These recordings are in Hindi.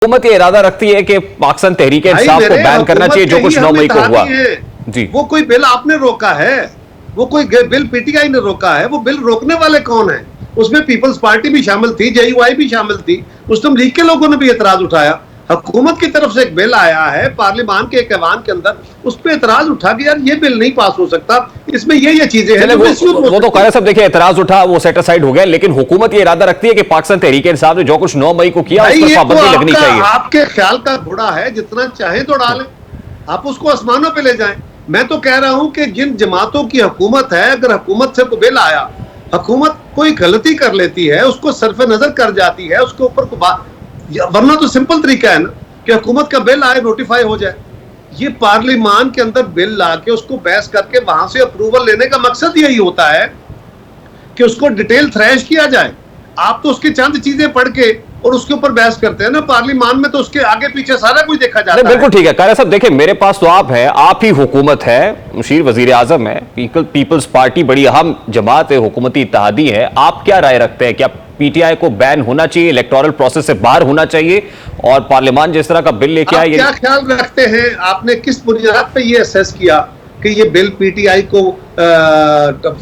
हुकूमत ये इरादा रखती है कि पाकिस्तान तहरीक इंसाफ को बैन करना चाहिए, जो कुछ 9 मई को हुआ जी। वो कोई बिल आपने रोका है? वो कोई बिल पीटीआई ने रोका है? वो बिल रोकने वाले कौन है? उसमें पीपल्स पार्टी भी शामिल थी, जेयूआई भी शामिल थी, मुस्लिम लीग के लोगों ने भी एतराज उठाया। हुकूमत की तरफ से एक बिल आया है पार्लियामान के एक ऐवान के अंदर, उस पर एतराज उठा कि यार ये बिल नहीं पास हो सकता, इसमें ये चीजें हैं। वो तो कायद साहब देखिए, एतराज उठा, वो सेट असाइड हो गया, लेकिन हुकूमत ये इरादा रखती है कि पाकिस्तान तहरीक इंसाफ ने जो कुछ 9 मई को किया उस पर पाबंदी लगनी चाहिए। आपके ख्याल का घोड़ा है, जितना चाहे तो डालें, आप उसको आसमानों पे ले जाएं। मैं तो कह रहा हूं कि जिन जमातों की हुकूमत है, अगर हुकूमत से कोई बिल आया, हुकूमत कोई गलती कर लेती है, उसको सरफ नजर कर जाती है, उसके ऊपर वरना तो सिंपल तरीका है ना कि हुकूमत का बिल आए, नोटिफाई हो जाए। ये पार्लियामान के अंदर बिल लाके उसको बहस करके वहां से अप्रूवल लेने का मकसद यही होता है कि उसको डिटेल थ्रैश किया जाए। आप तो उसकी चंद चीजें पढ़ के और उसके ऊपर बहस करते हैं ना, पार्लियामान में तो उसके आगे पीछे सारा कुछ देखा जाता है। बिल्कुल ठीक है कायद साहब, देखिए मेरे पास तो आप ही हुकूमत है, मुशीर वजीर आजम है, पीपल्स पार्टी बड़ी अहम जमात है, हुकूमती इत्तेहादी है। आप क्या राय रखते हैं? क्या पीटीआई को बैन होना चाहिए, इलेक्टोरल प्रोसेस से बाहर होना चाहिए, और पार्लियामान जिस तरह का बिल लेके आए? क्या ख्याल रखते हैं? आपने किस बुनियाद पे ये असेस किया कि ये बिल पीटीआई को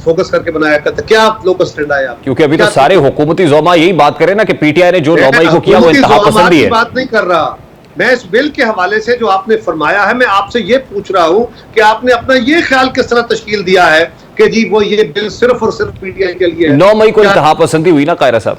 फोकस करके बनाया करता? क्या आप लोग स्टैंड आए आप? क्योंकि अभी तो सारे हुकूमती जोमा यही बात करें ना कि पीटीआई ने जो 9 मई को किया वो इंतहा पसंदी है। बात नहीं कर रहा मैं, इस बिल के हवाले से जो आपने फरमाया है, मैं आपसे ये पूछ रहा हूं कि आपने अपना ये ख्याल किस तरह तशकील दिया है कि जी वो ये बिल सिर्फ और सिर्फ पीटीआई के लिए है। 9 मई को इंतहा पसंदी हुई ना कायरा साहब?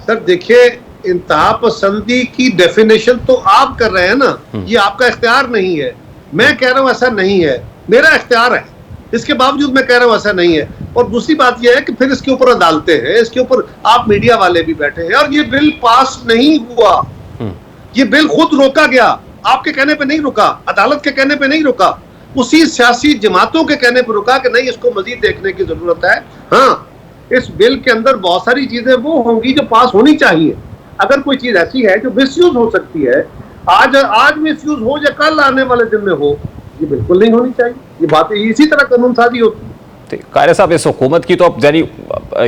सर देखिए, इंतहा पसंदी की डेफिनेशन तो आप कर रहे हैं ना, ये आपका इख्तियार नहीं है। मैं कह रहा हूं ऐसा नहीं है, मेरा इख्तियार है, इसके बावजूद मैं कह रहा हूं ऐसा नहीं है। और दूसरी बात यह है कि फिर इसके ऊपर अदालतें हैं, इसके ऊपर आप मीडिया वाले भी बैठे हैं, और ये बिल पास नहीं हुआ। ये बिल खुद रोका गया, आपके कहने पे नहीं रुका, अदालत के कहने पे नहीं रुका, उसी सियासी जमातों के कहने पर रुका कि नहीं, इसको मजीद देखने की जरूरत है। हाँ, इस बिल के अंदर बहुत सारी चीजें वो होंगी जो पास होनी चाहिए। अगर कोई चीज ऐसी है जो मिसयूज हो सकती है, आज मिसयूज हो या कल आने वाले दिन में हो, ये बिल्कुल नहीं होनी चाहिए। ये बात इसी तरह कानून साजी होती है। कायरा साहब, इस हुकूमत की तो अब यानी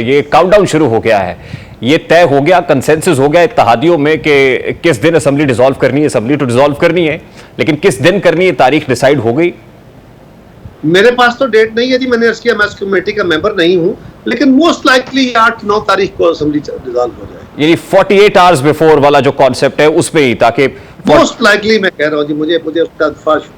ये काउंटडाउन शुरू हो गया है, ये तय हो गया, कंसेंसस हो गया इत्तेहादियों में कि किस दिन असेंबली डिसॉल्व करनी है, असेंबली तो डिसॉल्व करनी है, लेकिन किस दिन करनी है तारीख डिसाइड हो गई? मेरे पास तो डेट नहीं है जी, मैंने इसकी एमएस कमेटी का मेंबर नहीं हूं, लेकिन मोस्ट लाइकली 8-9 तारीख को असेंबली डिसॉल्व हो जाए। यानी 48 आवर्स बिफोर वाला जो कॉन्सेप्ट है उसमें ही, ताकि मोस्ट लाइकली मैं कह रहा हूं जी, मुझे उसका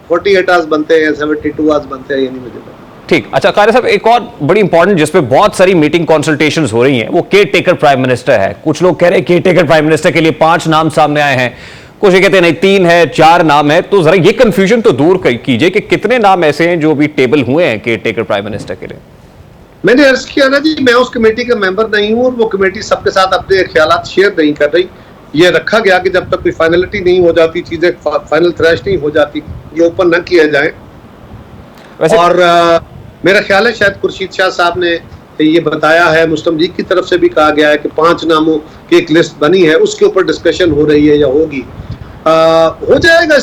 48 आवर्स बनते हैं, 72 आवर्स बनते हैं, ये नहीं मुझे पता। ठीक, अच्छा कायरा साहब, एक और बड़ी इंपॉर्टेंट जिसपे बहुत सारी मीटिंग कंसल्टेशंस हो रही हैं, वो केयर टेकर प्राइम मिनिस्टर है। कुछ लोग कह रहे हैं केयर टेकर प्राइम मिनिस्टर के लिए 5 नाम सामने आए हैं, कुछ ये कहते हैं नहीं 3 है, 4 नाम है। तो जरा ये कंफ्यूजन तो दूर कीजिए कि कितने नाम ऐसे हैं जो भी टेबल हुए हैं केयर टेकर प्राइम मिनिस्टर के लिए? मैंने अर्ज किया ना जी, मैं उस कमेटी का मेंबर नहीं हूं, और वो कमेटी सबके साथ अपने ख्यालात शेयर नहीं कर रही। ये रखा गया कि जब तक कोई फाइनलिटी नहीं हो जाती, चीजें फाइनल थ्रैश नहीं हो जाती, ये ओपन न किया जाए। और मेरा ख्याल है शायद खुर्शीद शाह साहब ने ये बताया है, मुस्लिम लीग की तरफ से भी कहा गया है कि 5 नामों की एक लिस्ट बनी है, उसके ऊपर डिस्कशन हो रही है या होगी। हो जाएगा।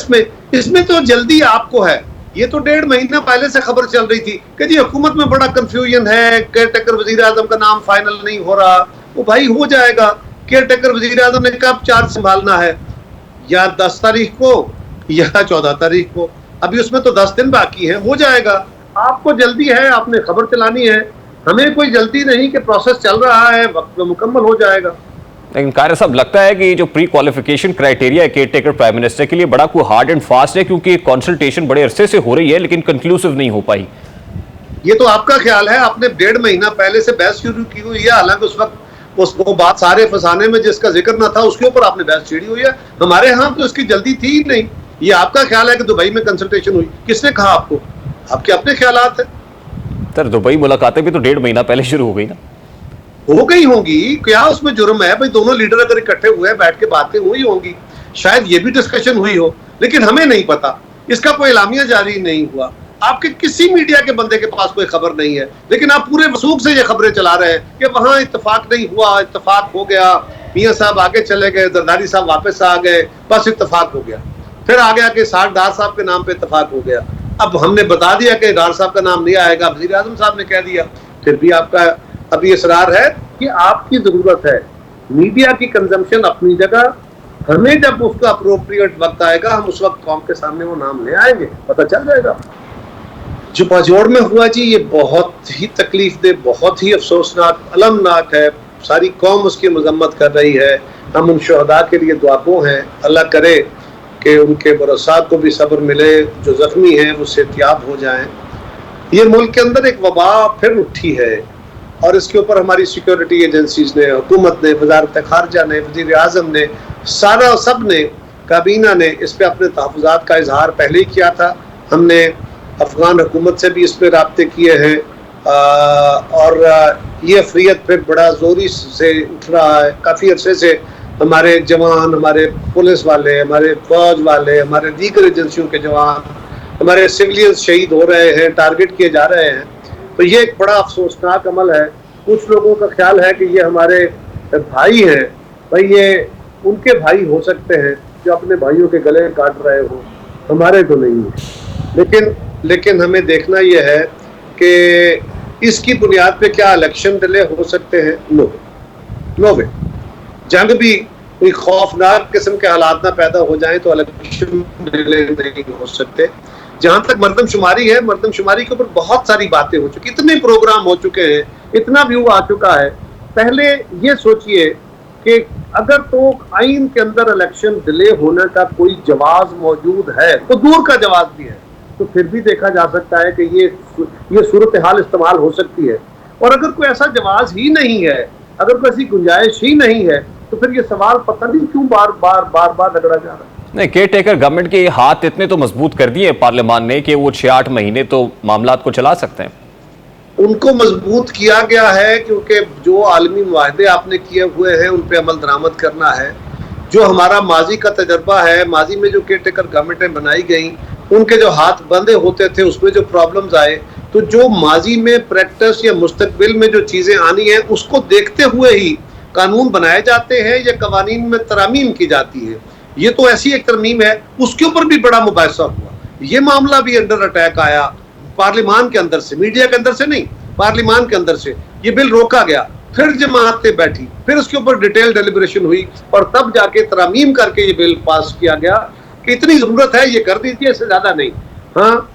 इसमें तो जल्दी आपको है। ये तो 1.5 महीना पहले से खबर चल रही थी कि जी हुकूमत में बड़ा कंफ्यूजन है, केयर टेकर वजीर आजम का नाम फाइनल नहीं हो रहा। वो भाई हो जाएगा। केयर टेकर वजीर आजम ने कब चार्ज संभालना है, या 10 तारीख को या 14 तारीख को? अभी उसमें तो 10 दिन बाकी है, हो जाएगा। आपको जल्दी है, आपने खबर चलानी है, हमें कोई जल्दी नहीं कि प्रोसेस चल रहा है, वक्त में मुकम्मल हो जाएगा। लेकिन कायरा साहब, लगता है कि जो प्री क्वालिफिकेशन क्राइटेरिया है केयर टेकर प्राइम मिनिस्टर के लिए बड़ा कोई हार्ड एंड फास्ट है, क्योंकि कंसल्टेशन बड़े अरसे से हो रही है लेकिन कंक्लूसिव नहीं हो पाई। ये तो आपका ख्याल है, आपने 1.5 महीना पहले से बहस शुरू की हुई है, हालांकि उस वक्त उसको बात सारे फसाने में जिसका जिक्र ना था उसके ऊपर आपने बहस छेड़ी हुई है। हमारे यहाँ तो इसकी जल्दी थी ही नहीं। ये आपका ख्याल है कि दुबई में कंसल्टेशन हुई, किसने कहा आपको? आपके अपने ख्यालात है। सर दुबई मुलाकातें भी तो 1.5 महीना पहले शुरू हो गई ना? हो गई होंगी, क्या उसमें जुर्म है भाई? दोनों लीडर अगर इकट्ठे हुए बैठ के बातें हुई होंगी, शायद ये भी डिस्कशन हुई हो, लेकिन हमें नहीं पता। इसका कोई एलामिया जारी नहीं हुआ, आपके किसी मीडिया के बंदे के पास कोई खबर नहीं है, लेकिन आप पूरे वसूख से ये खबरें चला रहे हैं कि वहां इत्तेफाक नहीं हुआ, इत्तेफाक हो गया, मियां साहब आगे चले गए, जरदारी साहब वापस आ गए, बस इत्तेफाक हो गया। फिर आ गया कि डार साहब के नाम पे इत्तेफाक हो गया। अब हमने बता दिया कि डार साहब का नाम नहीं आएगा, वज़ीर आज़म साहब ने कह दिया, फिर भी आपका अभी इसरार है कि आपकी जरूरत है। मीडिया की कंजम्पशन अपनी जगह, हमें जब उसका अप्रोप्रिएट वक्त आएगा हम उस वक्त कौम के सामने वो नाम ले आएंगे, पता चल जाएगा। जो बाजोड़ में हुआ जी, ये बहुत ही तकलीफ दे, बहुत ही अफसोसनाक, अलमनाक है। सारी कौम उसकी मजम्मत कर रही है। हम उन शहदा के लिए दुआगो हैं। अल्लाह करे कि उनके बरसा को भी सब्र मिले, जो जख्मी हैं वो सेहतियाब हो जाएं। ये मुल्क के अंदर एक वबा फिर उठी है और इसके ऊपर हमारी सिक्योरिटी एजेंसीज ने, हुकूमत ने, वजारत खारजा ने, वज़ीर आज़म ने, सारा सब ने, काबीना ने इस पर अपने तहफ़्फ़ुज़ात का इजहार पहले ही किया था। हमने अफ़गान हुकूमत से भी इस पर राब्ते किए हैं और ये अफरियत फिर बड़ा जोरी से उठ रहा है। काफ़ी अरसे से हमारे जवान, हमारे पुलिस वाले, हमारे फौज वाले, हमारे दीगर एजेंसियों के जवान, हमारे सिविलियंस शहीद हो रहे हैं, टारगेट किए जा रहे हैं। तो ये एक बड़ा अफसोसनाक अमल है। कुछ लोगों का ख्याल है कि ये हमारे भाई हैं। भाई ये उनके भाई हो सकते हैं जो अपने भाइयों के गले काट रहे हो, हमारे तो नहीं है। लेकिन हमें देखना यह है कि इसकी बुनियाद पे क्या इलेक्शन डिले हो सकते हैं? नो वे। जंग भी कोई खौफनाक किस्म के हालात ना पैदा हो जाएं तो इलेक्शन डिले नहीं हो सकते। जहां तक मरदमशुमारी है, मरदमशुमारी के ऊपर बहुत सारी बातें हो चुकी, इतने प्रोग्राम हो चुके हैं, इतना व्यू आ चुका है। पहले ये सोचिए कि अगर तो आइन के अंदर इलेक्शन डिले होने का कोई जवाज मौजूद है, तो दूर का जवाज भी है, तो फिर भी देखा जा सकता है कि ये सूरत हाल इस्तेमाल हो सकती है। और अगर कोई ऐसा जवाज ही नहीं है, अगर कोई ऐसी गुंजाइश ही नहीं है, तो फिर ये सवाल पता नहीं क्यों बार बार रगड़ा जा रहा है। नहीं, केयर टेकर गवर्नमेंट के हाथ इतने तो मजबूत कर दिए पार्लियामान ने कि वो 6-8 महीने तो मामलात को चला सकते हैं। उनको मजबूत किया गया है क्योंकि जो आलमी मुआहदे आपने किए हुए हैं उन पर अमल दरामद करना है। जो हमारा माजी का तजर्बा है, माजी में जो केयर टेकर गवर्नमेंटें बनाई गई, उनके जो हाथ बंधे होते थे, उसमें जो प्रॉब्लम्स आए, तो जो माजी में प्रैक्टिस या मुस्तकबिल में जो चीज़ें आनी है उसको देखते हुए ही कानून बनाए जाते हैं या कवानीन में तरमीम की जाती है। ये तो ऐसी एक तरमीम है, उसके ऊपर भी बड़ा मुबाहिसा हुआ। ये मामला भी अंडर अटैक आया पार्लियामान के अंदर से, मीडिया के अंदर से नहीं, पार्लियामान के अंदर से। ये बिल रोका गया, फिर जमातें बैठी, फिर उसके ऊपर डिटेल डेलिब्रेशन हुई और तब जाके तरमीम करके ये बिल पास किया गया कि इतनी जरूरत है ये कर दीजिए, इससे ज्यादा नहीं। हाँ,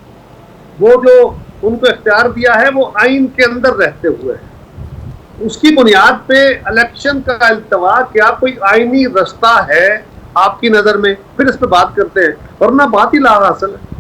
वो जो उनको इख्तियार दिया है वो आइन के अंदर रहते हुए है। उसकी बुनियाद पे इलेक्शन का इल्तवा क्या कोई आईनी रास्ता है आपकी नजर में? फिर इस पे बात करते हैं, वरना बात ही ला हासिल है।